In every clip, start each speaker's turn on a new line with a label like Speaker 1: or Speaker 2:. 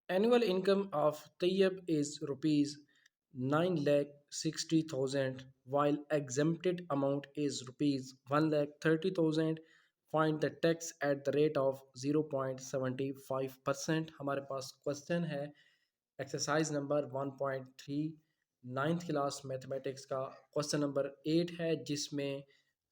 Speaker 1: Annual income of Tayyib is rupees 9,60,000 while exempted amount is rupees 1,30,000. Find the tax at the rate of 0.75%. हमारे पास question है exercise number 1.3 ninth class mathematics का question number 8 है, जिसमें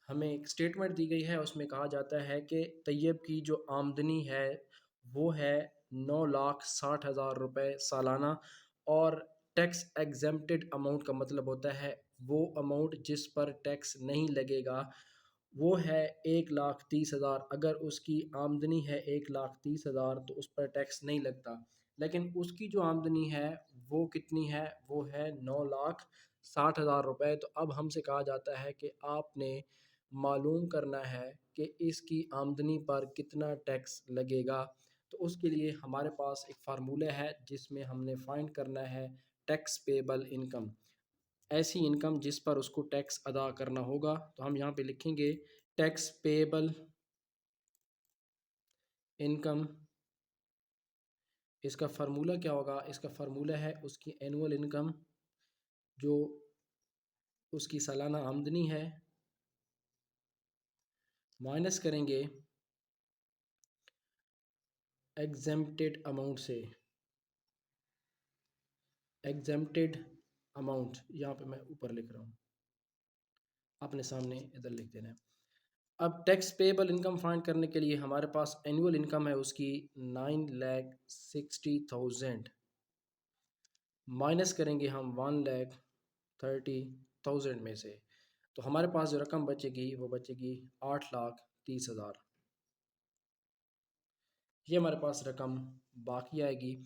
Speaker 1: हमें एक statement दी गई है। उसमें कहा जाता है कि तैयब की जो आमदनी है वो है 9,60,000 रुपये सालाना, और टैक्स एग्जेम्प्टेड अमाउंट का मतलब होता है वो अमाउंट जिस पर टैक्स नहीं लगेगा, वो है 1,30,000। अगर उसकी आमदनी है 1,30,000 तो उस पर टैक्स नहीं लगता। लेकिन उसकी जो आमदनी है वो कितनी है, वो है 9,60,000 रुपये। तो अब हमसे कहा जाता है कि आपने मालूम करना है कि इसकी आमदनी पर कितना टैक्स लगेगा। तो उसके लिए हमारे पास एक फार्मूला है जिसमें हमने फाइंड करना है टैक्स पेबल इनकम, ऐसी इनकम जिस पर उसको टैक्स अदा करना होगा। तो हम यहाँ पे लिखेंगे टैक्स पेबल इनकम। इसका फार्मूला क्या होगा? इसका फार्मूला है उसकी एनुअल इनकम, जो उसकी सालाना आमदनी है, माइनस करेंगे एग्जेम्प्टेड अमाउंट से। एग्जेम्प्टेड अमाउंट यहाँ पे मैं ऊपर लिख रहा हूँ, अपने सामने इधर लिख देना है। अब टैक्स पेबल इनकम फाइंड करने के लिए हमारे पास एनुअल इनकम है उसकी 9,60,000, माइनस करेंगे हम 1,30,000 में से। तो हमारे पास जो रकम बचेगी वो बचेगी 8,30,000। ये हमारे पास रकम बाकी आएगी।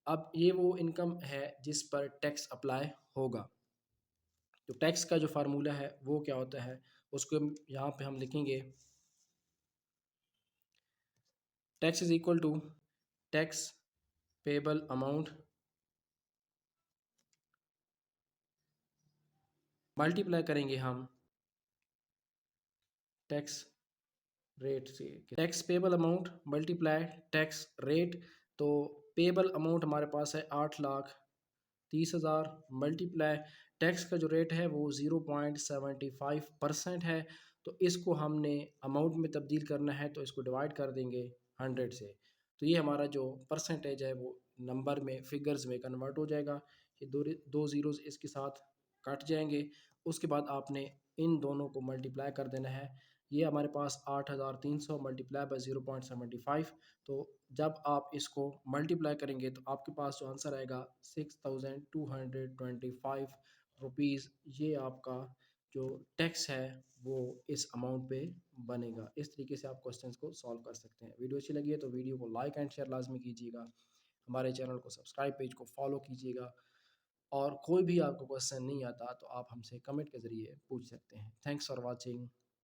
Speaker 1: अब ये वो इनकम है जिस पर टैक्स अप्लाई होगा। तो टैक्स का जो फार्मूला है वो क्या होता है, उसको यहाँ पे हम लिखेंगे tax is equal to tax payable amount multiply करेंगे हम टैक्स रेट से। Tax payable amount multiply tax rate. तो पेबल अमाउंट हमारे पास है 8,30,000 मल्टीप्लाई टैक्स का जो रेट है वो 0.75% है। तो इसको हमने अमाउंट में तब्दील करना है, तो इसको डिवाइड कर देंगे 100 से। तो ये हमारा जो परसेंटेज है वो नंबर में, फिगर्स में कन्वर्ट हो जाएगा। ये दो ज़ीरोज़ इसके साथ कट जाएंगे। उसके बाद आपने इन दोनों को मल्टीप्लाई कर देना है। ये हमारे पास 8,300 मल्टीप्लाई बाई 0.75। तो जब आप इसको मल्टीप्लाई करेंगे तो आपके पास जो आंसर आएगा 6,225 रुपीज़। ये आपका जो टैक्स है वो इस अमाउंट पे बनेगा। इस तरीके से आप क्वेश्चंस को सॉल्व कर सकते हैं। वीडियो अच्छी लगी है तो वीडियो को लाइक एंड शेयर लाजमी कीजिएगा। हमारे चैनल को सब्सक्राइब, पेज को फॉलो कीजिएगा। और कोई भी आपको क्वेश्चन नहीं आता तो आप हमसे कमेंट के ज़रिए पूछ सकते हैं। Thanks for watching.